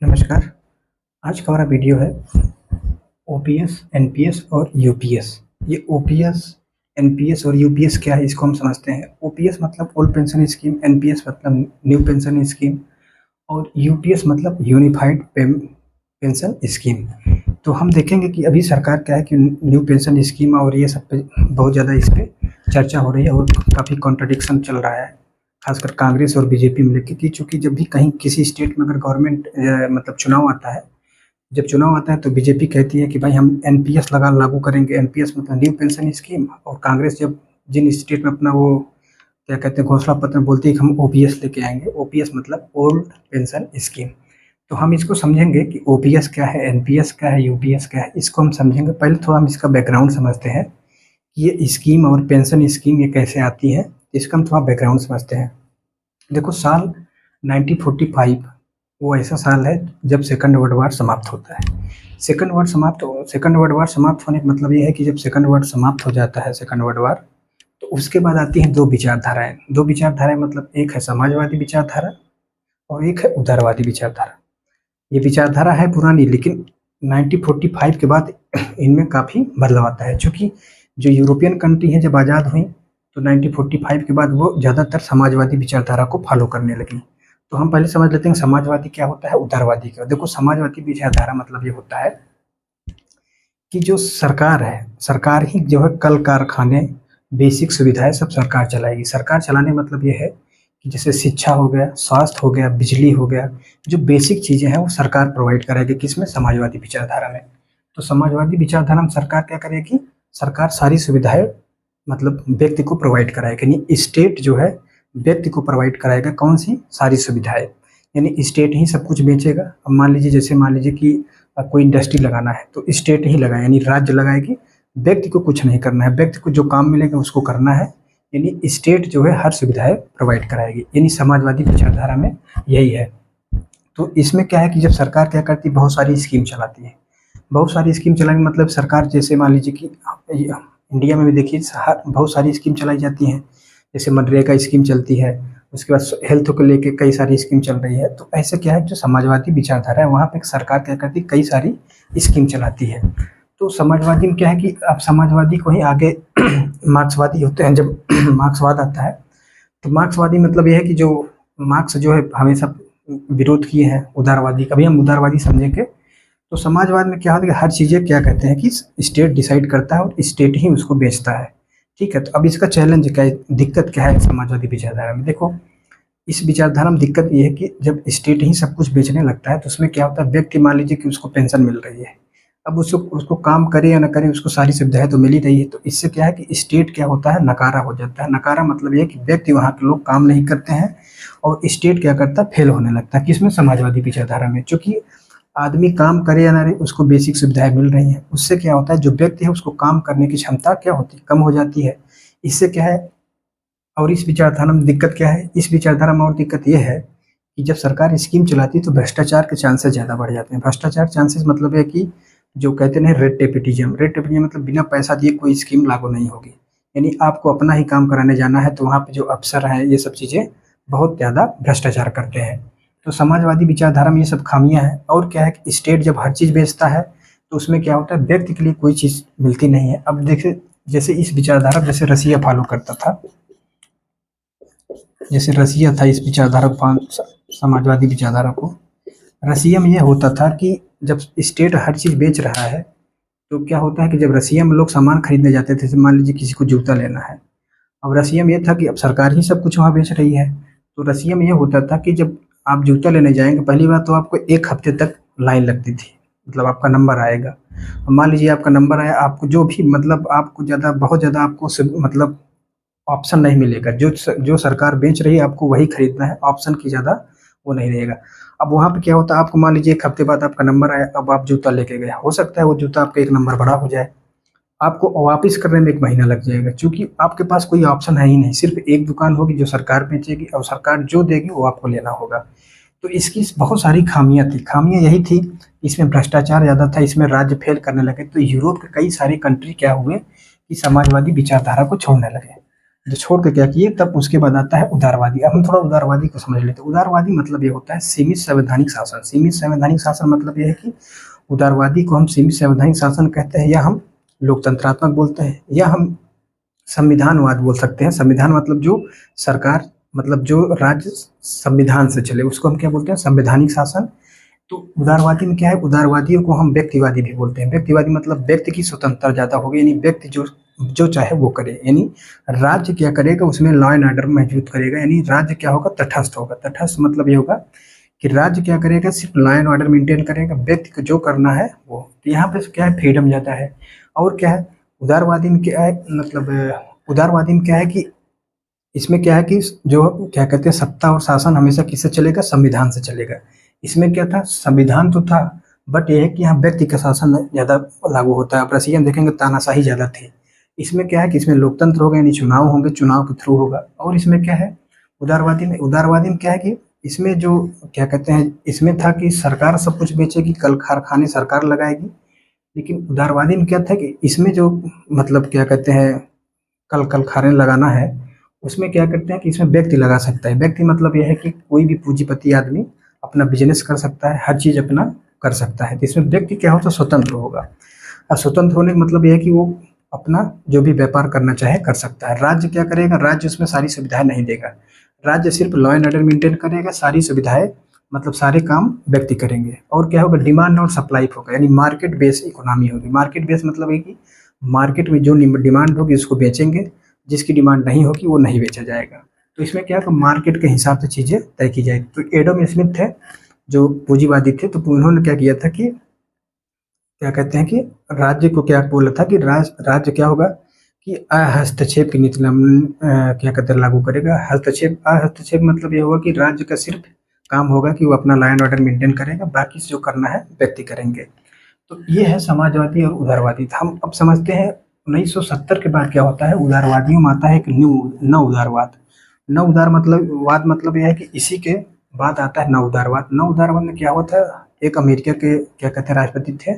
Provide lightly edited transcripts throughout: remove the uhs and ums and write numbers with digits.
नमस्कार। आज का हमारा वीडियो है ओपीएस, एनपीएस और यूपीएस। ये ओपीएस, एनपीएस और यूपीएस क्या है इसको हम समझते हैं। ओपीएस मतलब ओल्ड पेंशन स्कीम, एनपीएस मतलब न्यू पेंशन स्कीम और यूपीएस मतलब यूनिफाइड पेंशन स्कीम। तो हम देखेंगे कि अभी सरकार क्या है कि न्यू पेंशन स्कीम और ये सब पे बहुत ज़्यादा इस पे चर्चा हो रही है और काफ़ी कॉन्ट्रडिक्शन चल रहा है, खासकर कांग्रेस और बीजेपी में लेके कि चूँकि जब भी कहीं किसी स्टेट में अगर गवर्नमेंट मतलब चुनाव आता है, जब चुनाव आता है तो बीजेपी कहती है कि भाई हम एनपीएस लागू करेंगे। एनपीएस मतलब न्यू पेंशन स्कीम। और कांग्रेस जब जिन स्टेट में अपना वो क्या कहते हैं घोषणा पत्र में बोलती है कि हम ओपीएस लेके आएंगे। ओपीएस मतलब ओल्ड पेंशन स्कीम। तो हम इसको समझेंगे कि ओपीएस क्या है, एनपीएस क्या है, यूपीएस क्या है, इसको हम समझेंगे। पहले थोड़ा हम इसका बैकग्राउंड समझते हैं कि ये स्कीम और पेंशन स्कीम ये कैसे आती है, इसका हम थोड़ा बैकग्राउंड समझते हैं। देखो, साल 1945 वो ऐसा साल है जब सेकंड वर्ल्ड वार समाप्त होता है। सेकंड वर्ल्ड वार समाप्त होने का मतलब ये है कि जब सेकंड वर्ल्ड समाप्त हो जाता है, सेकंड वर्ल्ड वार, तो उसके बाद आती हैं दो विचारधाराएं। दो विचारधाराएं मतलब एक है समाजवादी विचारधारा और एक है उदारवादी विचारधारा। ये विचारधारा है पुरानी, लेकिन 1945 के बाद इनमें काफ़ी बदलाव आता है। चूँकि जो यूरोपियन कंट्री हैं जब आज़ाद हुई तो 1945 के बाद वो ज़्यादातर समाजवादी विचारधारा को फॉलो करने लगी। तो हम पहले समझ लेते हैं समाजवादी क्या होता है, उदारवादी क्या। देखो, समाजवादी विचारधारा मतलब ये होता है कि जो सरकार है, सरकार ही जो है कल कारखाने, बेसिक सुविधाएं सब सरकार चलाएगी। सरकार चलाने मतलब ये है कि जैसे शिक्षा हो गया, स्वास्थ्य हो गया, बिजली हो गया, जो बेसिक चीज़ें हैं वो सरकार प्रोवाइड कराएगी। किसमें? समाजवादी विचारधारा में। तो समाजवादी विचारधारा में सरकार क्या करेगी? सरकार सारी सुविधाएं मतलब व्यक्ति को प्रोवाइड कराएगा। यानी स्टेट जो है व्यक्ति को प्रोवाइड कराएगा कौन सी? सारी सुविधाएं। यानी स्टेट ही सब कुछ बेचेगा। अब मान लीजिए, जैसे मान लीजिए कि कोई इंडस्ट्री लगाना है तो स्टेट ही लगाए, यानी राज्य लगाएगी। व्यक्ति को कुछ नहीं करना है, व्यक्ति को जो काम मिलेगा उसको करना है। यानी स्टेट जो है हर सुविधाएं प्रोवाइड कराएगी। यानी समाजवादी विचारधारा में यही है। तो इसमें क्या है कि जब सरकार क्या करती है, बहुत सारी स्कीम चलाती है। बहुत सारी स्कीम चलाने मतलब सरकार, जैसे मान लीजिए कि इंडिया में भी देखिए बहुत सारी स्कीम चलाई जाती हैं। जैसे मनरेगा स्कीम चलती है, उसके बाद हेल्थ को लेके कई सारी स्कीम चल रही है। तो ऐसे क्या है, जो समाजवादी विचारधारा है वहाँ पे सरकार क्या करती है, कई सारी स्कीम चलाती है। तो समाजवादी में क्या है कि अब समाजवादी को ही आगे मार्क्सवादी होते हैं। जब मार्क्सवाद आता है तो मार्क्सवादी मतलब ये है कि जो मार्क्स जो है हमेशा विरोध किए हैं उदारवादी। कभी हम उदारवादी समझेंगे। तो समाजवाद में क्या होता है कि हर चीज़ें क्या कहते हैं कि स्टेट डिसाइड करता है और स्टेट ही उसको बेचता है। ठीक है, तो अब इसका चैलेंज क्या है, दिक्कत क्या है समाजवादी विचारधारा में? देखो, इस विचारधारा में दिक्कत ये है कि जब स्टेट ही सब कुछ बेचने लगता है तो उसमें क्या होता है, व्यक्ति मान लीजिए कि उसको पेंशन मिल रही है। अब उसको उसको काम करे या ना करे, उसको सारी सुविधाएं तो मिल ही रही है। तो इससे क्या है कि स्टेट क्या होता है, नकारा हो जाता है। नकारा मतलब ये है कि व्यक्ति, वहाँ के लोग काम नहीं करते हैं और स्टेट क्या करता है, फेल होने लगता है। किसमें? समाजवादी विचारधारा में। चूंकि आदमी काम करे या ना करे, उसको बेसिक सुविधाएं मिल रही हैं। उससे क्या होता है, जो व्यक्ति है उसको काम करने की क्षमता क्या होती है, कम हो जाती है। इससे क्या है, और इस विचारधारा में दिक्कत क्या है, इस विचारधारा में और दिक्कत ये है कि जब सरकार स्कीम चलाती है तो भ्रष्टाचार के चांसेस ज़्यादा बढ़ जाते हैं। भ्रष्टाचार चांसेस मतलब है कि जो कहते हैं रेड टेपिटिज्म। रेड टेपिटिज्म मतलब बिना पैसा दिए कोई स्कीम लागू नहीं होगी। यानी आपको अपना ही काम कराने जाना है तो वहाँ पे जो अफसर हैं ये सब चीज़ें बहुत ज़्यादा भ्रष्टाचार करते हैं। तो समाजवादी विचारधारा में ये सब खामियां हैं। और क्या है कि स्टेट जब हर चीज़ बेचता है तो उसमें क्या होता है, व्यक्ति के लिए कोई चीज़ मिलती नहीं है। अब देखिए, जैसे इस विचारधारा, जैसे रसिया फॉलो करता था, जैसे रसिया था इस विचारधारा को, समाजवादी विचारधारा को। रसिया में ये होता था कि जब स्टेट हर चीज़ बेच रहा है तो क्या होता है कि जब रसिया में लोग सामान खरीदने जाते थे, जैसे मान लीजिए किसी को जूता लेना है। अब रसिया में ये था कि अब सरकार ही सब कुछ वहाँ बेच रही है। तो रसिया में ये होता था कि जब आप जूता लेने जाएंगे, पहली बात तो आपको 1 हफ्ते तक लाइन लगती थी। मतलब आपका नंबर आएगा। अब मान लीजिए आपका नंबर आया, आपको जो भी मतलब आपको ज़्यादा बहुत ज़्यादा आपको मतलब ऑप्शन नहीं मिलेगा। जो सरकार बेच रही है आपको वही खरीदना है, ऑप्शन की ज़्यादा वो नहीं रहेगा। अब वहाँ पे क्या होता है, आपको मान लीजिए 1 हफ्ते बाद आपका नंबर आया, अब आप जूता लेके गए, हो सकता है वो जूता आपका 1 नंबर बड़ा हो जाए, आपको वापिस करने में 1 महीना लग जाएगा। क्योंकि आपके पास कोई ऑप्शन है ही नहीं, सिर्फ एक दुकान होगी जो सरकार बेचेगी और सरकार जो देगी वो आपको लेना होगा। तो इसकी बहुत सारी खामियां थी। खामियां यही थी, इसमें भ्रष्टाचार ज़्यादा था, इसमें राज्य फेल करने लगे। तो यूरोप के कई सारे कंट्री क्या हुए कि समाजवादी विचारधारा को छोड़ने लगे। जो छोड़ के क्या किए, तब उसके बाद आता है उदारवादी। अब हम थोड़ा उदारवादी को समझ लेते हैं। उदारवादी मतलब ये होता है सीमित संवैधानिक शासन। सीमित संवैधानिक शासन मतलब ये है कि उदारवादी को हम सीमित संवैधानिक शासन कहते हैं, या हम लोकतंत्रात्मक बोलते हैं, या हम संविधानवाद बोल सकते हैं। संविधान मतलब जो सरकार, मतलब जो राज्य संविधान से चले, उसको हम क्या बोलते हैं, संवैधानिक शासन। तो उदारवादी में क्या है, उदारवादियों को हम व्यक्तिवादी भी बोलते हैं। व्यक्तिवादी मतलब व्यक्ति की स्वतंत्रता ज़्यादा होगी, यानी व्यक्ति जो जो चाहे वो करे, यानी राज्य क्या करेगा उसमें लॉ एंड ऑर्डर मजबूत करेगा, यानी राज्य क्या होगा, तटस्थ होगा। तटस्थ मतलब ये होगा कि राज्य क्या करेगा, सिर्फ लॉ एंड ऑर्डर मेंटेन करेगा, व्यक्ति को जो करना है वो। तो यहाँ पे क्या है, फ्रीडम ज़्यादा है। और क्या है, उदारवादी में क्या है, मतलब उदारवादी में क्या है कि इसमें क्या है कि जो क्या कहते हैं, सत्ता और शासन हमेशा किससे चलेगा, संविधान से चलेगा। इसमें क्या था, संविधान तो था, बट ये है कि यहाँ व्यक्ति का शासन ज़्यादा लागू होता है। आप रसिया में देखेंगे तानाशाही ज़्यादा थी। इसमें क्या है कि इसमें लोकतंत्र होगा, यानी चुनाव होंगे, चुनाव के थ्रू होगा। और इसमें क्या है, उदारवादी में क्या है कि इसमें जो क्या कहते हैं, इसमें था कि सरकार सब कुछ बेचेगी, कल कारखाने सरकार लगाएगी। लेकिन उदारवादी में क्या था कि इसमें जो मतलब क्या कहते हैं, कल कारखाने लगाना है, उसमें क्या करते हैं कि इसमें व्यक्ति लगा सकता है। व्यक्ति मतलब यह है कि कोई भी पूंजीपति आदमी अपना बिजनेस कर सकता है, हर चीज़ अपना कर सकता है। तो इसमें व्यक्ति क्या होता है, स्वतंत्र होगा। और स्वतंत्र होने का मतलब यह है कि वो अपना जो भी व्यापार करना चाहे कर सकता है। राज्य क्या करेगा, राज्य उसमें सारी सुविधाएं नहीं देगा। राज्य सिर्फ लॉ एंड ऑर्डर मेंटेन करेगा, सारी सुविधाएं मतलब सारे काम व्यक्ति करेंगे। और क्या होगा, डिमांड और सप्लाई होगा, यानी मार्केट बेस्ड इकोनॉमी होगी। मार्केट बेस्ड मतलब है कि मार्केट में जो डिमांड होगी उसको बेचेंगे, जिसकी डिमांड नहीं होगी वो नहीं बेचा जाएगा। तो इसमें क्या होगा, मार्केट के हिसाब से चीज़ें तय की जाएगी। तो एडम स्मिथ थे जो पूंजीवादी थे, तो उन्होंने क्या किया था कि क्या कहते हैं कि राज्य को क्या बोला था कि राज्य क्या होगा कि हस्तक्षेप की नीति क्या कहते हैं, लागू करेगा। हस्तक्षेप मतलब ये होगा कि राज्य का सिर्फ काम होगा कि वो अपना लॉ एंड ऑर्डर मेंटेन करेगा, बाकी जो करना है व्यक्ति करेंगे। तो ये है समाजवादी और उदारवादी। हम अब समझते हैं 1970 के बाद क्या होता है, उदारवादियों में आता है एक न उदारवाद। न उदार मतलब वाद मतलब यह है कि इसी के बाद आता है न उदारवाद। न उदारवाद में क्या होता है, एक अमेरिका के क्या कहते हैं राष्ट्रपति थे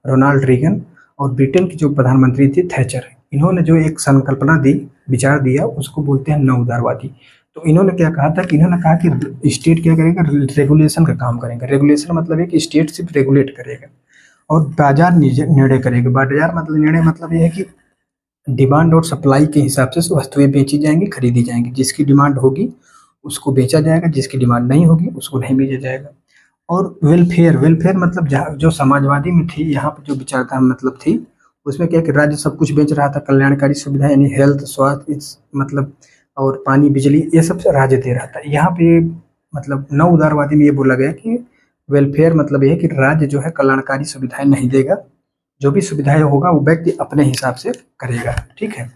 रोनाल्ड रीगन, और ब्रिटेन की जो प्रधानमंत्री थी थैचर। इन्होंने जो एक संकल्पना दी, विचार दिया, उसको बोलते हैं न उदारवादी। तो इन्होंने क्या कहा था कि इन्होंने कहा कि स्टेट क्या करेगा, रेगुलेशन का काम करेगा। रेगुलेशन मतलब है कि स्टेट सिर्फ रेगुलेट करेगा और बाजार निर्णय करेगा। बाजार मतलब निर्णय मतलब ये है कि डिमांड और सप्लाई के हिसाब से वस्तुएं बेची जाएंगी, खरीदी जाएंगी। जिसकी डिमांड होगी उसको बेचा जाएगा, जिसकी डिमांड नहीं होगी उसको नहीं बेचा जाएगा। और वेलफेयर मतलब जहाँ जो समाजवादी में थी, यहाँ पर जो विचारधारा मतलब थी, उसमें क्या है कि राज्य सब कुछ बेच रहा था, कल्याणकारी सुविधा यानी हेल्थ, स्वास्थ्य, मतलब और पानी, बिजली, ये सब राज्य दे रहा था। यहाँ पे मतलब नव उदारवादी में ये बोला गया कि वेलफेयर मतलब ये है कि राज्य जो है कल्याणकारी सुविधाएं नहीं देगा, जो भी सुविधाएं होगा वो व्यक्ति अपने हिसाब से करेगा। ठीक है,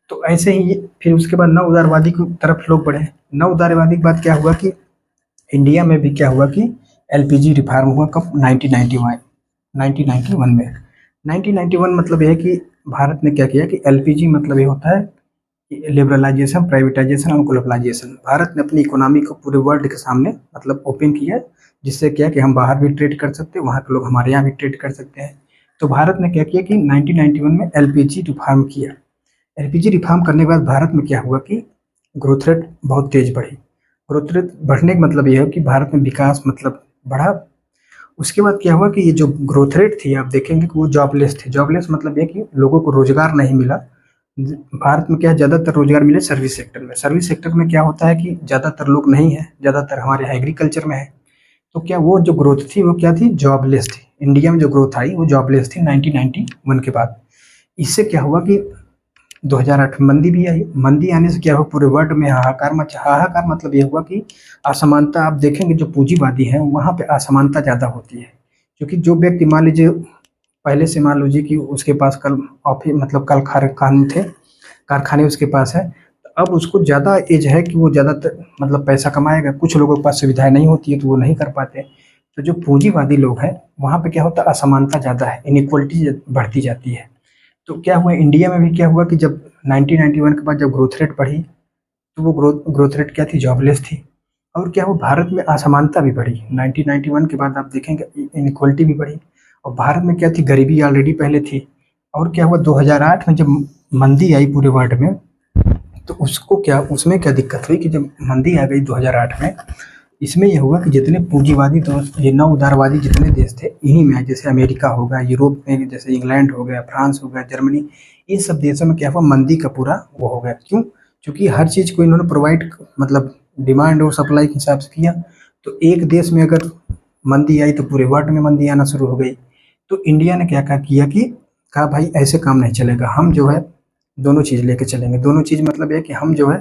तो ऐसे ही फिर उसके बाद नव उदारवादी की तरफ लोग बढ़े। नव उदारवादी के बाद क्या हुआ कि इंडिया में भी क्या हुआ कि एलपीजी रिफॉर्म हुआ। कब, 1991 में। 1991 मतलब यह है कि भारत ने क्या किया कि एलपीजी मतलब ये होता है लिबरलाइजेशन, प्राइवेटाइजेशन और ग्लोबलाइजेशन। भारत ने अपनी इकोनॉमी को पूरे वर्ल्ड के सामने मतलब ओपन किया, जिससे क्या कि हम बाहर भी ट्रेड कर सकते हैं, वहाँ के लोग हमारे यहाँ भी ट्रेड कर सकते हैं। तो भारत ने क्या किया कि 1991 में एलपीजी रिफॉर्म किया। एलपीजी रिफॉर्म करने के बाद भारत में क्या हुआ कि ग्रोथ रेट बहुत तेज बढ़ी। ग्रोथ रेट बढ़ने का मतलब यह है कि भारत में विकास मतलब बढ़ा। उसके बाद क्या हुआ कि ये जो ग्रोथ रेट थी, आप देखेंगे कि वो जॉबलेस थी। जॉबलेस मतलब ये कि लोगों को रोजगार नहीं मिला। भारत में क्या है, ज़्यादातर रोजगार मिले सर्विस सेक्टर में। सर्विस सेक्टर में क्या होता है कि ज़्यादातर लोग नहीं है, ज़्यादातर हमारे यहाँ एग्रीकल्चर में है। तो क्या वो जो ग्रोथ थी वो क्या थी, जॉबलेस थी। इंडिया में जो ग्रोथ आई वो जॉबलेस थी 1991 के बाद। इससे क्या हुआ कि 2008 में मंदी भी आई। मंदी आने से क्या हुआ, पूरे वर्ल्ड में हाहाकार मचा। हाहाकार मतलब ये हुआ कि असमानता, आप देखेंगे जो पूंजीवादी है वहाँ पे असमानता ज़्यादा होती है। क्योंकि जो व्यक्ति मान लीजिए पहले से मान लीजिए कि उसके पास कल ऑफिस मतलब कल कारखाने थे, कारखाने उसके पास है, तो अब उसको ज़्यादा एज है कि वो ज़्यादातर मतलब पैसा कमाएगा। कुछ लोगों के पास सुविधाएं नहीं होती है तो वो नहीं कर पाते। तो जो पूंजीवादी लोग हैं वहाँ पे क्या होता है, असमानता ज़्यादा है, इनइक्वलिटी बढ़ती जाती है। तो क्या हुआ इंडिया में भी क्या हुआ कि जब 1991 के बाद जब ग्रोथ रेट बढ़ी, तो वो ग्रोथ रेट क्या थी, जॉबलेस थी। और क्या हुआ, भारत में असमानता भी बढ़ी। 1991 के बाद आप देखेंगे इनइक्वलिटी भी बढ़ी। और भारत में क्या थी, गरीबी ऑलरेडी पहले थी। और क्या हुआ 2008 में जब मंदी आई पूरे वर्ल्ड में, तो उसको क्या, उसमें क्या दिक्कत हुई कि जब मंदी आ गई 2008 में, इसमें ये हुआ कि जितने पूंजीवादी दोस्त, ये नव उदारवादी जितने देश थे, इन्हीं में आए। जैसे अमेरिका हो गया, यूरोप में जैसे इंग्लैंड हो गया, फ्रांस हो गया, जर्मनी, इन सब देशों में क्या हुआ, मंदी का पूरा वो हो गया। क्यों? क्योंकि हर चीज़ को इन्होंने प्रोवाइड, मतलब डिमांड और सप्लाई के हिसाब से किया। तो एक देश में अगर मंदी आई तो पूरे वर्ल्ड में मंदी आना शुरू हो गई। तो इंडिया ने क्या कहा किया कि कहा भाई ऐसे काम नहीं चलेगा, हम जो है दोनों चीज़ लेके चलेंगे। दोनों चीज़ मतलब ये कि हम जो है,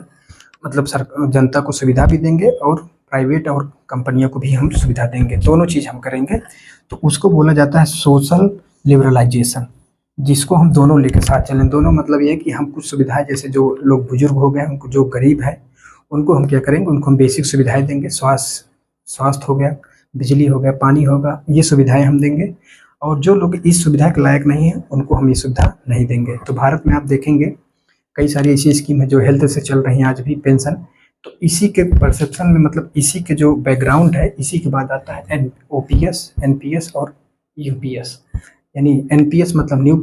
मतलब सर जनता को सुविधा भी देंगे और प्राइवेट और कंपनियों को भी हम सुविधा देंगे, दोनों चीज़ हम करेंगे। तो उसको बोला जाता है सोशल लिबरलाइजेशन, जिसको हम दोनों लेके साथ चलें। दोनों मतलब ये है कि हम कुछ सुविधाएं, जैसे जो लोग बुजुर्ग हो गए, हमको जो गरीब है, उनको हम क्या करेंगे, उनको हम बेसिक सुविधाएं देंगे। स्वास्थ्य हो गया, बिजली हो गया, पानी होगा, ये सुविधाएं हम देंगे। और जो लोग इस सुविधा के लायक नहीं है, उनको हम ये सुविधा नहीं देंगे। तो भारत में आप देखेंगे कई सारी ऐसी स्कीम है जो हेल्थ से चल रही हैं आज भी, पेंशन। तो इसी के परसेप्शन में, मतलब इसी के जो बैकग्राउंड है, इसी के बाद आता है ओपीएस, एनपीएस और यूपीएस। यानी एनपीएस मतलब न्यू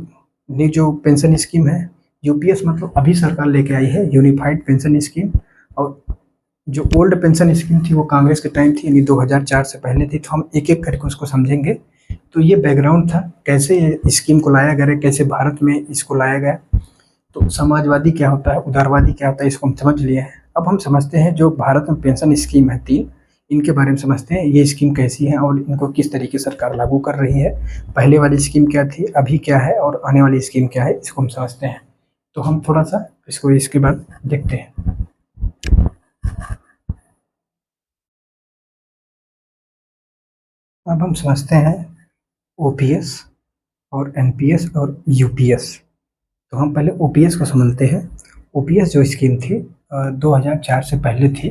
न्यू जो पेंशन स्कीम है, यूपीएस मतलब अभी सरकार लेके आई है, यूनिफाइड पेंशन स्कीम। और जो ओल्ड पेंशन स्कीम थी वो कांग्रेस के टाइम थी, यानी 2004 से पहले थी। तो हम एक एक करके उसको समझेंगे। तो ये बैकग्राउंड था, कैसे ये स्कीम को लाया गया, कैसे भारत में इसको लाया गया। तो समाजवादी क्या होता है, उदारवादी क्या होता है, इसको हम समझ लिए हैं। अब हम समझते हैं जो भारत में पेंशन स्कीम है तीन, इनके बारे में समझते हैं। ये स्कीम कैसी है और इनको किस तरीके से सरकार लागू कर रही है। पहले वाली स्कीम क्या थी, अभी क्या है, और आने वाली स्कीम क्या है, इसको हम समझते हैं। तो हम थोड़ा सा इसको इसके बाद देखते हैं। अब हम समझते हैं ओपीएस और एनपीएस और यूपीएस। तो हम पहले ओपीएस को समझते हैं। ओपीएस जो स्कीम थी 2004 से पहले थी,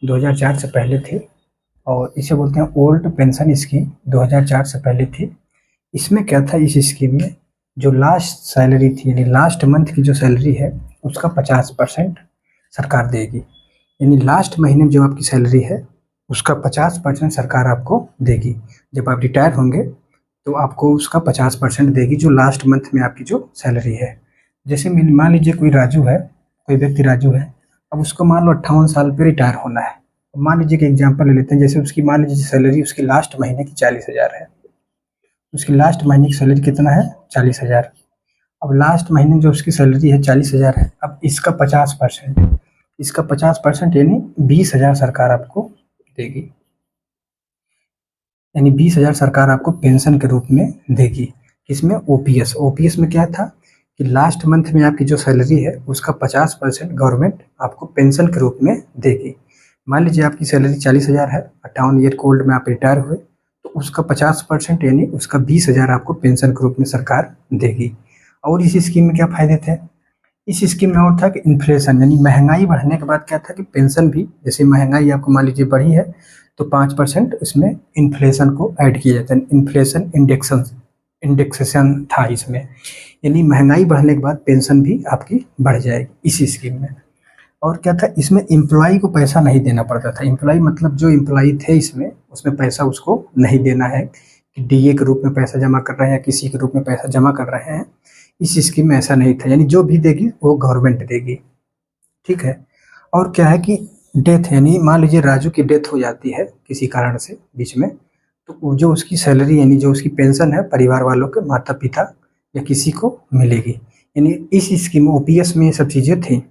2004 से पहले थी। और इसे बोलते हैं ओल्ड पेंशन स्कीम, 2004 से पहले थी। इसमें क्या था, इस स्कीम में जो लास्ट सैलरी थी, यानी लास्ट मंथ की जो सैलरी है, उसका 50% सरकार देगी। यानी लास्ट महीने में जो आपकी सैलरी है, उसका 50% सरकार आपको देगी। जब आप रिटायर होंगे तो आपको उसका 50% देगी, जो लास्ट मंथ में आपकी जो सैलरी है। जैसे मान लीजिए कोई राजू है, कोई व्यक्ति राजू है, अब उसको मान लो 58 साल पे रिटायर होना है। मान लीजिए कि एग्जांपल ले लेते हैं, जैसे उसकी मान लीजिए सैलरी उसकी लास्ट महीने की 40,000 है। उसकी लास्ट महीने की सैलरी कितना है, 40,000। अब लास्ट महीने जो उसकी सैलरी है 40,000 है। अब इसका 50%, इसका 50% यानी 20,000 सरकार आपको देगी। यानी 20,000 सरकार आपको पेंशन के रूप में देगी। किसमें, ओपीएस। ओपीएस में क्या था कि लास्ट मंथ में आपकी जो सैलरी है, उसका 50% गवर्नमेंट आपको पेंशन के रूप में देगी। मान लीजिए आपकी सैलरी 40,000 है, 58 ईयर के ओल्ड में आप रिटायर हुए, तो उसका 50% यानी उसका 20,000 आपको पेंशन के रूप में सरकार देगी। और इस स्कीम में क्या फायदे थे, इस स्कीम में और था कि इन्फ्लेशन, यानी महंगाई बढ़ने के बाद क्या था कि पेंशन भी, जैसे महंगाई आपको मान लीजिए बढ़ी है, तो 5% इसमें इन्फ्लेशन को ऐड किया जाता है। इन्फ्लेशन इंडेक्सेशन था इसमें, यानी महंगाई बढ़ने के बाद पेंशन भी आपकी बढ़ जाएगी इसी स्कीम में। और क्या था, इसमें एम्प्लॉई को पैसा नहीं देना पड़ता था। एम्प्लॉई मतलब जो एम्प्लॉई थे इसमें, उसमें पैसा उसको नहीं देना है कि डीए के रूप में पैसा जमा कर रहे हैं या किसी के रूप में पैसा जमा कर रहे हैं। इस स्कीम में ऐसा नहीं था, यानी जो भी देगी वो गवर्नमेंट देगी। ठीक है। और क्या है कि डेथ, यानी मान लीजिए राजू की डेथ हो जाती है किसी कारण से बीच में, तो वो जो उसकी सैलरी, यानी जो उसकी पेंशन है, परिवार वालों के, माता पिता या किसी को मिलेगी। यानी इस स्कीम ओपीएस में ये सब चीज़ें थी।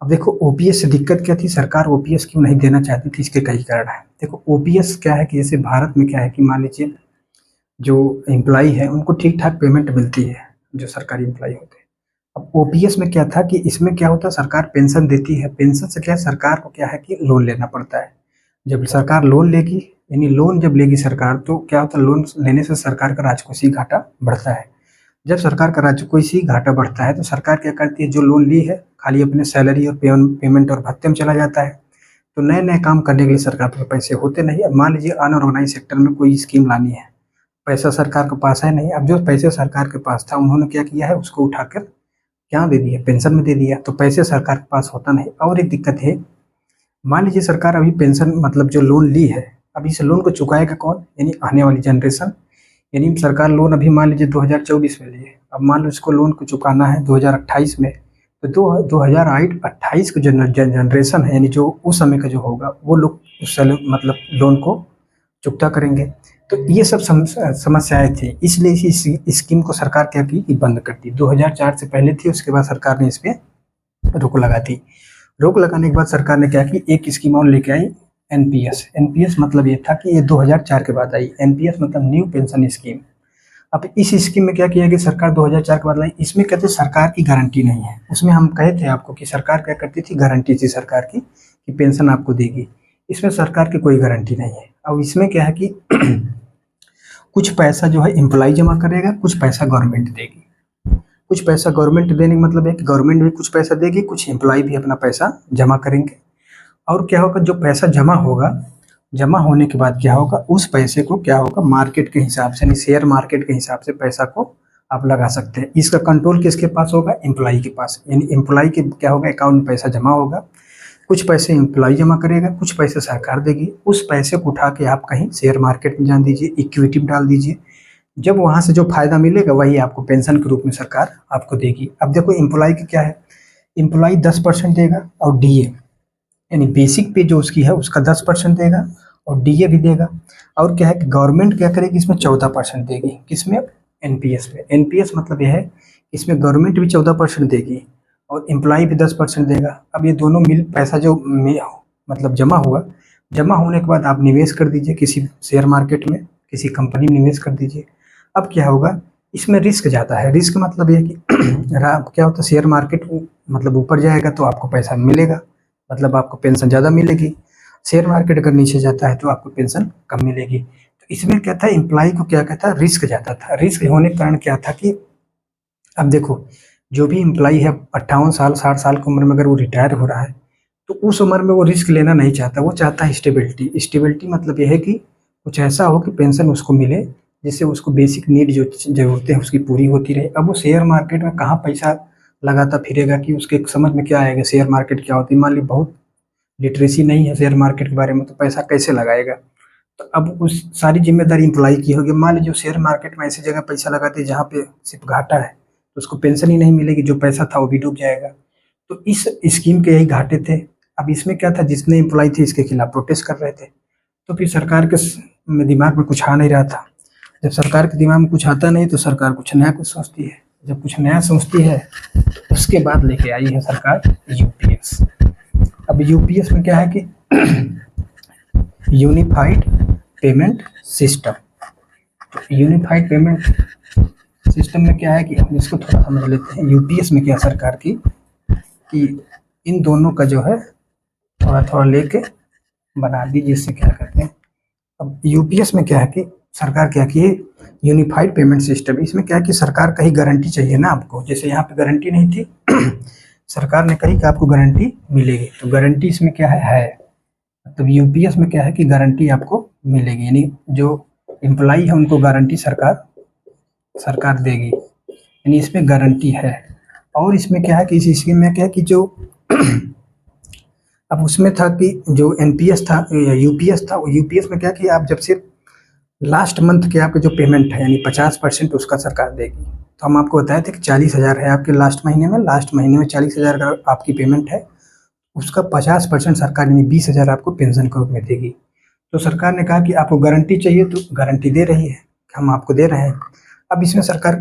अब देखो ओपीएस से दिक्कत क्या थी, सरकार ओपीएस क्यों नहीं देना चाहती थी, इसके कई कारण है। देखो ओपीएस क्या है कि जैसे भारत में क्या है कि मान लीजिए जो एम्प्लॉई है उनको ठीक ठाक पेमेंट मिलती है, जो सरकारी एम्प्लॉई होते हैं। अब ओपीएस में क्या था कि इसमें क्या होता है, सरकार पेंशन देती है, पेंशन से क्या है, सरकार को क्या है कि लोन लेना पड़ता है। जब सरकार लोन लेगी, यानी लोन जब लेगी सरकार, तो क्या होता है, लोन लेने से सरकार का राजकोषीय घाटा बढ़ता है। जब सरकार का राजकोषीय घाटा बढ़ता है तो सरकार क्या करती है, जो लोन ली है खाली अपने सैलरी और पेमेंट और भत्ते में चला जाता है। तो नए नए काम करने के लिए सरकार के पैसे होते नहीं। अब मान लीजिए अनऑर्गेनाइज सेक्टर में कोई स्कीम लानी है, पैसा सरकार के पास है नहीं। अब जो पैसे सरकार के पास था, उन्होंने क्या किया है, उसको उठाकर क्या दे दिया, पेंशन में दे दिया। तो पैसे सरकार के पास होता नहीं। और एक दिक्कत है, मान लीजिए सरकार अभी पेंशन मतलब जो लोन ली है, अभी इस लोन को चुकाएगा कौन, यानी आने वाली जनरेशन। यानी सरकार लोन अभी मान लीजिए 2024 में लिए, अब मान लो इसको लोन को चुकाना है 2028 में, तो 2028 का जो जनरेशन है, यानी जो उस समय का जो होगा, वो लोग उस मतलब लोन को चुकता करेंगे। तो ये सब समस्याएं थी, इसलिए इस स्कीम को सरकार क्या की कि बंद कर दी। 2004 से पहले थी, उसके बाद सरकार ने इस पे रोक लगा दी। रोक लगाने के बाद सरकार ने क्या की, एक स्कीम और लेके आई, एनपीएस। एनपीएस मतलब ये था कि ये 2004 के बाद आई। एनपीएस मतलब न्यू पेंशन स्कीम। अब इस स्कीम में क्या किया कि सरकार 2004 के बाद लाई, इसमें कहते सरकार की गारंटी नहीं है। उसमें हम कहे थे आपको कि सरकार क्या करती थी, गारंटी थी सरकार की कि पेंशन आपको देगी। इसमें सरकार की कोई गारंटी नहीं है। अब इसमें क्या है कि कुछ पैसा जो है एम्प्लॉय जमा करेगा, कुछ पैसा गवर्नमेंट देगी। कुछ पैसा गवर्नमेंट देने का मतलब है कि गवर्नमेंट भी कुछ पैसा देगी, कुछ एम्प्लॉय भी अपना पैसा जमा करेंगे। और क्या होगा, जो पैसा जमा होगा, जमा होने के बाद क्या होगा, उस पैसे को क्या होगा, मार्केट के हिसाब से, यानी शेयर मार्केट के हिसाब से पैसा को आप लगा सकते हैं। इसका कंट्रोल किसके पास होगा, एम्प्लॉय के पास। यानी एम्प्लॉय के क्या होगा, अकाउंट में पैसा जमा होगा, कुछ पैसे एम्प्लॉय जमा करेगा, कुछ पैसे सरकार देगी। उस पैसे को उठा के आप कहीं शेयर मार्केट में जान दीजिए, इक्विटी में डाल दीजिए। जब वहां से जो फायदा मिलेगा, वही आपको पेंशन के रूप में सरकार आपको देगी। अब देखो एम्प्लॉय की क्या है, एम्प्लॉय 10% देगा और डीए, यानी बेसिक पे जो उसकी है उसका 10% देगा और डीए भी देगा। और क्या है कि गवर्नमेंट क्या करेगी, इसमें 14% देगी। किसमें, एनपीएस में। एनपीएस मतलब यह है, इसमें गवर्नमेंट भी 14% देगी और एम्प्लॉय भी 10% देगा। अब ये दोनों मिल पैसा जो मतलब जमा हुआ, जमा होने के बाद आप निवेश कर दीजिए किसी शेयर मार्केट में, किसी कंपनी में निवेश कर दीजिए। अब क्या होगा, इसमें रिस्क ज़्यादा है। रिस्क मतलब ये कि क्या होता है, शेयर मार्केट मतलब ऊपर जाएगा तो आपको पैसा मिलेगा, मतलब आपको पेंशन ज़्यादा मिलेगी। शेयर मार्केट अगर नीचे जाता है तो आपको पेंशन कम मिलेगी। तो इसमें क्या था, एम्प्लॉय को क्या कहता है, रिस्क ज़्यादा था। रिस्क होने के कारण क्या था कि अब देखो, जो भी एम्प्लॉय है 58 साल 60 साल की उम्र में अगर वो रिटायर हो रहा है, तो उस उम्र में वो रिस्क लेना नहीं चाहता। वो चाहता है स्टेबिलिटी। स्टेबिलिटी मतलब यह है कि कुछ ऐसा हो कि पेंशन उसको मिले, जिससे उसको बेसिक नीड जो ज़रूरतें हैं उसकी पूरी होती रहे। अब वो शेयर मार्केट में कहाँ पैसा लगाता फिरेगा कि उसके समझ में क्या आएगा शेयर मार्केट क्या होती है। मान ली बहुत लिटरेसी नहीं है शेयर मार्केट के बारे में, तो पैसा कैसे लगाएगा। तो अब उस सारी जिम्मेदारी एम्प्लॉय की होगी। मान लीजिए शेयर मार्केट में ऐसी जगह पैसा लगाते हैं जहाँ पे सिर्फ घाटा है, तो उसको पेंशन ही नहीं मिलेगी, जो पैसा था वो भी डूब जाएगा। तो इस स्कीम के यही घाटे थे। अब इसमें क्या था, जितने एम्प्लॉय थे इसके खिलाफ प्रोटेस्ट कर रहे थे। तो फिर सरकार के दिमाग में कुछ आ नहीं रहा था। जब सरकार के दिमाग में कुछ आता नहीं तो सरकार कुछ नया कुछ सोचती है। जब कुछ नया सोचती है तो उसके बाद लेके आई है सरकार यूपीएस। अब यूपीएस में क्या है कि unified payment system. Unified payment system में क्या है कि हम इसको थोड़ा समझ लेते हैं। यूपीएस में क्या सरकार की कि इन दोनों का जो है थोड़ा थोड़ा लेके बना दीजिए, इससे क्या करते हैं। अब यूपीएस में क्या है कि सरकार क्या की है, यूनिफाइड पेमेंट सिस्टम। इसमें क्या है कि सरकार का ही गारंटी चाहिए ना आपको, जैसे यहाँ पे गारंटी नहीं थी सरकार ने कही कि आपको गारंटी मिलेगी, तो गारंटी इसमें क्या है। मतलब यूपीएस में क्या है कि गारंटी आपको मिलेगी, यानी जो एम्प्लॉय है उनको गारंटी सरकार सरकार देगी, यानी इसमें गारंटी है। और इसमें क्या है कि इस स्कीम में क्या है कि जो अब उसमें था कि जो एनपीएस था, यूपीएस था, यूपीएस में क्या कि आप जब से लास्ट मंथ के आपके जो पेमेंट है, यानी 50% उसका सरकार देगी। तो हम आपको बताए थे कि 40,000 है आपके लास्ट महीने में 40,000 अगर आपकी पेमेंट है, उसका 50% सरकार यानी 20,000 आपको पेंशन के रूप में देगी। तो सरकार ने कहा कि आपको गारंटी चाहिए, तो गारंटी दे रही है, हम आपको दे रहे हैं। अब इसमें सरकार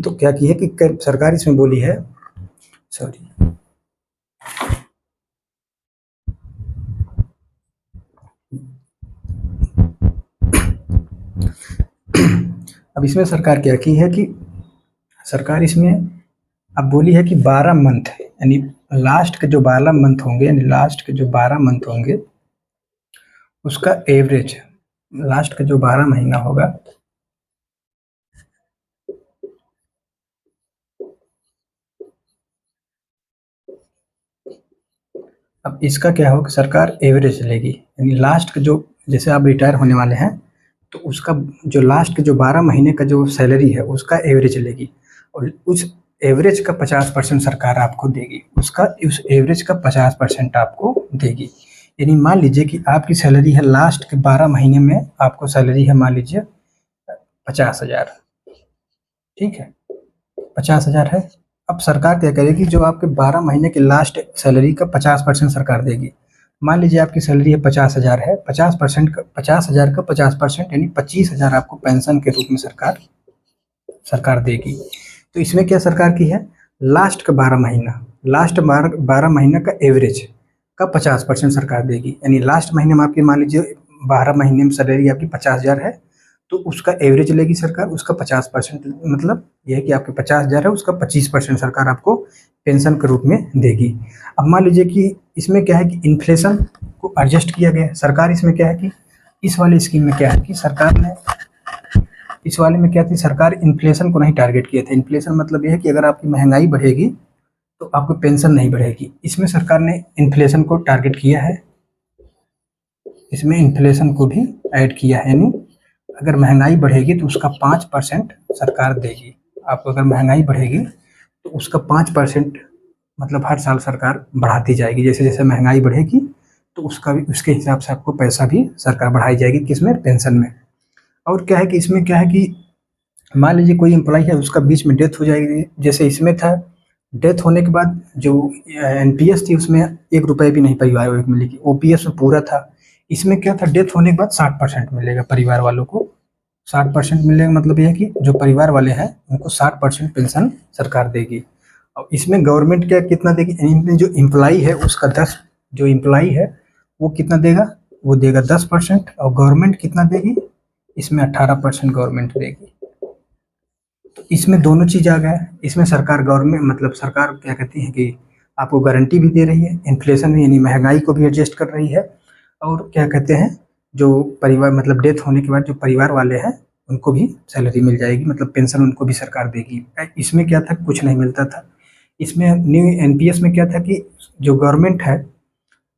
तो क्या की है कि सरकार इसमें बोली है, सॉरी, अब इसमें सरकार क्या की है कि सरकार इसमें अब बोली है कि 12 मंथ है, यानी लास्ट के जो 12 मंथ होंगे, यानी लास्ट के जो 12 मंथ होंगे उसका एवरेज, लास्ट का जो 12 महीना होगा, अब इसका क्या होगा, सरकार एवरेज लेगी, यानी लास्ट का जो, जैसे आप रिटायर होने वाले हैं तो उसका जो लास्ट के जो 12 महीने का जो सैलरी है उसका एवरेज लेगी, और उस एवरेज का 50% सरकार आपको देगी, उसका उस एवरेज का 50% आपको देगी। यानी मान लीजिए कि आपकी सैलरी है लास्ट के 12 महीने में, आपको सैलरी है मान लीजिए 50,000, ठीक है, 50,000 है। अब सरकार क्या करेगी, जो आपके 12 महीने के लास्ट सैलरी का 50% सरकार देगी। मान लीजिए आपकी सैलरी है 50,000 है, 50% का 50,000 का 50% यानी 25,000 आपको पेंशन के रूप में सरकार सरकार देगी। तो इसमें क्या सरकार की है, लास्ट का 12 महीना, लास्ट 12 महीने का एवरेज का 50% सरकार देगी। यानी लास्ट महीने में आपकी मान लीजिए 12 महीने में सैलरी आपकी 50,000 है, तो उसका एवरेज लेगी सरकार, उसका 50%, मतलब यह है कि आपके 50,000 है, उसका 25% सरकार आपको पेंशन के रूप में देगी। अब मान लीजिए कि इसमें क्या है कि इन्फ्लेशन को एडजस्ट किया गया है। सरकार इसमें क्या है कि इस वाली स्कीम में क्या है कि सरकार ने इस वाले में क्या थी, सरकार इन्फ्लेशन को नहीं टारगेट किया था। इन्फ्लेशन मतलब यह है कि अगर आपकी महंगाई बढ़ेगी तो आपको पेंशन नहीं बढ़ेगी। इसमें सरकार ने इन्फ्लेशन को टारगेट किया है, इसमें इन्फ्लेशन को भी ऐड किया है। यानी अगर महंगाई बढ़ेगी तो उसका 5% सरकार देगी। आपको अगर महंगाई बढ़ेगी तो उसका 5% मतलब हर साल सरकार बढ़ाती जाएगी। जैसे जैसे महंगाई बढ़ेगी तो उसका भी उसके हिसाब से आपको पैसा भी सरकार बढ़ाई जाएगी, किसमें, पेंशन में। और क्या है कि इसमें क्या है कि मान लीजिए कोई एम्प्लॉय है, उसका बीच में डेथ हो जाएगी, जैसे इसमें था, डेथ होने के बाद जो एनपीएस थी उसमें 1 रुपये भी नहीं परिवार को मिलेगी, ओपीएस में पूरा था। इसमें क्या था, डेथ होने के बाद 60% मिलेगा परिवार वालों को, 60% मिलेगा। मतलब यह है कि जो परिवार वाले हैं उनको 60% पेंशन सरकार देगी। और इसमें गवर्नमेंट क्या कितना देगी, इनमें जो एम्प्लॉय है उसका 10, जो एम्प्लॉय है वो कितना देगा, वो देगा 10%। और गवर्नमेंट कितना देगी, इसमें 18% गवर्नमेंट देगी। तो इसमें दोनों चीज़ आ गया। इसमें सरकार गवर्नमेंट मतलब सरकार क्या कहती है कि आपको गारंटी भी दे रही है, इन्फ्लेशन यानी महंगाई को भी एडजस्ट कर रही है। और क्या कहते हैं, जो परिवार मतलब डेथ होने के बाद जो परिवार वाले हैं उनको भी सैलरी मिल जाएगी, मतलब पेंशन उनको भी सरकार देगी। इसमें क्या था, कुछ नहीं मिलता था। इसमें न्यू एनपीएस में क्या था कि जो गवर्नमेंट है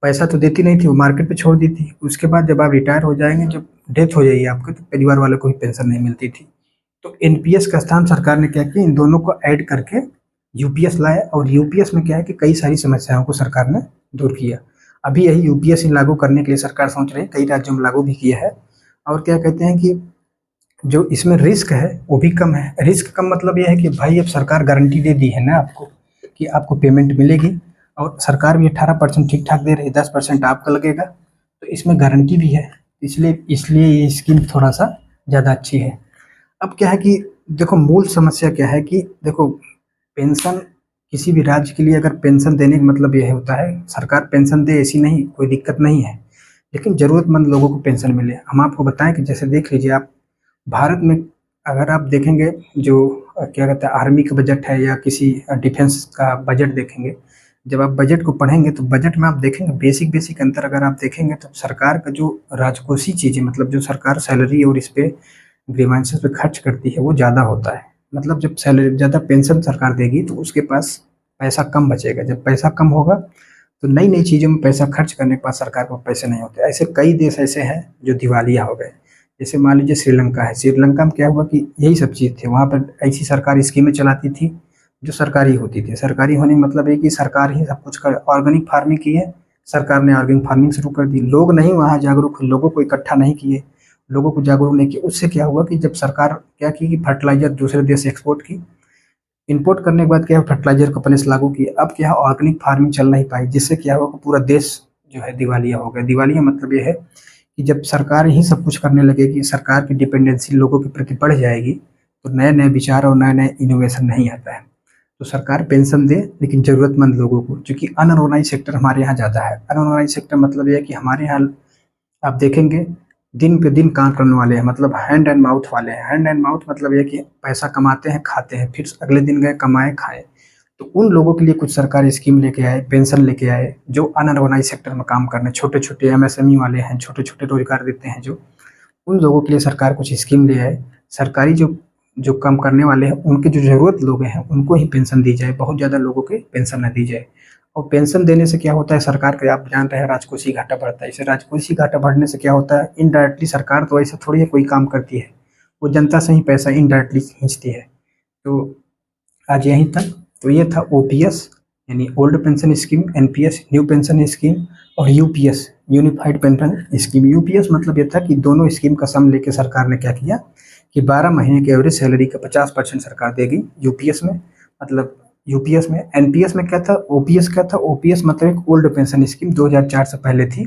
पैसा तो देती नहीं थी, वो मार्केट पे छोड़ दी थी। उसके बाद जब आप रिटायर हो जाएंगे, जब डेथ हो जाएगी आपकी, तो परिवार वालों को भी पेंशन नहीं मिलती थी। तो एनपीएस का स्थान सरकार ने क्या किया, इन दोनों को ऐड करके यूपीएस लाया। और यूपीएस में क्या है कि कई सारी समस्याओं को सरकार ने दूर किया। अभी यही यूपीएस लागू करने के लिए सरकार सोच रही है, कई राज्यों में लागू भी किया है। और क्या कहते हैं कि जो इसमें रिस्क है वो भी कम है। रिस्क कम मतलब यह है कि भाई अब सरकार गारंटी दे दी है ना आपको कि आपको पेमेंट मिलेगी, और सरकार भी 18% ठीक ठाक दे रही है, 10% आपका लगेगा, तो इसमें गारंटी भी है। इसलिए इसलिए ये स्कीम थोड़ा सा ज़्यादा अच्छी है। अब क्या है कि देखो मूल समस्या क्या है कि देखो, पेंशन किसी भी राज्य के लिए अगर पेंशन देने का मतलब यह होता है, सरकार पेंशन दे ऐसी नहीं, कोई दिक्कत नहीं है, लेकिन ज़रूरतमंद लोगों को पेंशन मिले। हम आपको बताएं कि जैसे देख लीजिए आप, भारत में अगर आप देखेंगे जो क्या कहते हैं आर्मी का बजट है या किसी डिफेंस का बजट देखेंगे, जब आप बजट को पढ़ेंगे तो बजट में आप देखेंगे बेसिक बेसिक अंतर अगर आप देखेंगे, तो सरकार का जो राजकोषीय चीज़ें मतलब जो सरकार सैलरी और इस पे ग्रीवेंसेस पे खर्च करती है वो ज़्यादा होता है। मतलब जब सैलरी ज़्यादा पेंशन सरकार देगी तो उसके पास पैसा कम बचेगा। जब पैसा कम होगा तो नई नई चीज़ों में पैसा खर्च करने के बाद सरकार को पैसे नहीं होते। ऐसे कई देश ऐसे हैं जो दिवालिया हो गए। जैसे मान लीजिए श्रीलंका है, श्रीलंका में क्या हुआ कि यही सब चीज़ थे, वहाँ पर ऐसी सरकारी स्कीमें चलाती थी जो सरकारी होती थी। सरकारी होने का मतलब है कि सरकार ही सब कुछ कर, ऑर्गेनिक फार्मिंग की है, सरकार ने ऑर्गेनिक फार्मिंग शुरू कर दी। लोग नहीं वहाँ जागरूक, लोगों को इकट्ठा नहीं किए, लोगों को जागरूक नहीं किया। उससे क्या हुआ कि जब सरकार क्या की कि फर्टिलाइजर दूसरे देश से एक्सपोर्ट की, इंपोर्ट करने के बाद क्या है फर्टिलाइजर कंपनी से लागू किए। अब क्या है ऑर्गेनिक फार्मिंग चल नहीं पाई, जिससे क्या हुआ कि पूरा देश जो है दिवालिया हो गया। दिवालिया मतलब ये है कि जब सरकार ही सब कुछ करने लगेगी, सरकार की डिपेंडेंसी लोगों के प्रति बढ़ जाएगी, तो नए नए विचार और नए नए इनोवेशन नहीं आता है। तो सरकार पेंशन दे लेकिन ज़रूरतमंद लोगों को, क्योंकि अनऑर्गेनाइज सेक्टर हमारे यहाँ ज़्यादा है। अनऑर्गेनाइज सेक्टर मतलब ये है कि हमारे यहाँ आप देखेंगे दिन पे दिन काम करने वाले हैं, मतलब हैंड एंड माउथ वाले हैं। हैंड एंड माउथ मतलब ये कि पैसा कमाते हैं, खाते हैं, फिर अगले दिन गए कमाए खाए। तो उन लोगों के लिए कुछ सरकारी स्कीम लेके आए, पेंशन लेके आए, जो अनऑर्गेनाइज सेक्टर में काम करने, छोटे छोटे एमएसएमई वाले हैं, छोटे छोटे रोजगार देते हैं, जो उन लोगों के लिए सरकार कुछ स्कीम ले आए। सरकारी जो जो काम करने वाले हैं उनके जो ज़रूरत लोग हैं उनको ही पेंशन दी जाए, बहुत ज़्यादा लोगों के पेंशन न दी जाए। और पेंशन देने से क्या होता है, सरकार का आप जानते हैं राजकोषीय घाटा बढ़ता है। इसे राजकोषीय घाटा बढ़ने से क्या होता है, इनडायरेक्टली सरकार तो ऐसा थोड़ी है कोई काम करती है, वो जनता से ही पैसा इनडायरेक्टली खींचती है। तो आज यहीं तक। तो ये था ओपीएस यानी old pension scheme, NPS new pension scheme, और UPS unified pension scheme. UPS मतलब ये था कि दोनों स्कीम का सम लेके सरकार ने क्या किया कि 12 महीने के एवरेज सैलरी का 50% सरकार देगी यूपीएस में। मतलब यूपीएस में। एनपीएस में क्या था, ओपीएस क्या था, ओपीएस मतलब एक ओल्ड पेंशन स्कीम 2004 से पहले थी।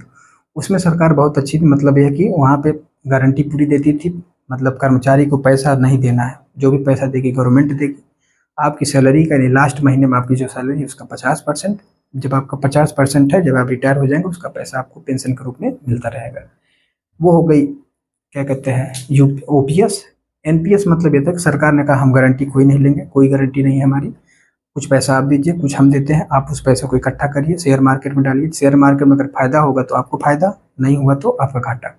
उसमें सरकार बहुत अच्छी थी, मतलब यह कि वहाँ पे गारंटी पूरी देती थी, मतलब कर्मचारी को पैसा नहीं देना है, जो भी पैसा देगी गवर्नमेंट देगी। आपकी सैलरी का यानी लास्ट महीने में आपकी जो सैलरी है उसका 50%, जब आपका 50% है, जब आप रिटायर हो जाएंगे उसका पैसा आपको पेंशन के रूप में मिलता रहेगा। वो हो गई क्या कहते हैं यू ओपीएस। एनपीएस मतलब ये था कि सरकार ने कहा हम गारंटी कोई नहीं लेंगे, कोई गारंटी नहीं है हमारी, कुछ पैसा आप दीजिए, कुछ हम देते हैं, आप उस पैसे को इकट्ठा करिए, शेयर मार्केट में डालिए, शेयर मार्केट में अगर फायदा होगा तो आपको फायदा, नहीं हुआ तो आपका घाटा।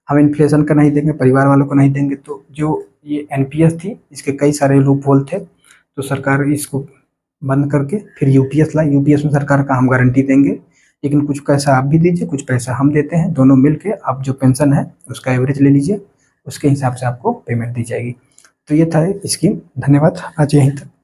हम इन्फ्लेशन का नहीं देंगे, परिवार वालों को नहीं देंगे। तो जो ये एनपीएस थी इसके कई सारे लूप होल थे, तो सरकार इसको बंद करके फिर यूपीएस लाई। यूपीएस में सरकार का हम गारंटी देंगे, लेकिन कुछ पैसा आप भी दीजिए, कुछ पैसा हम देते हैं, दोनों मिलके आप जो पेंशन है उसका एवरेज ले लीजिए, उसके हिसाब से आपको पेमेंट दी जाएगी। तो ये था स्कीम। धन्यवाद, आज यहीं तक।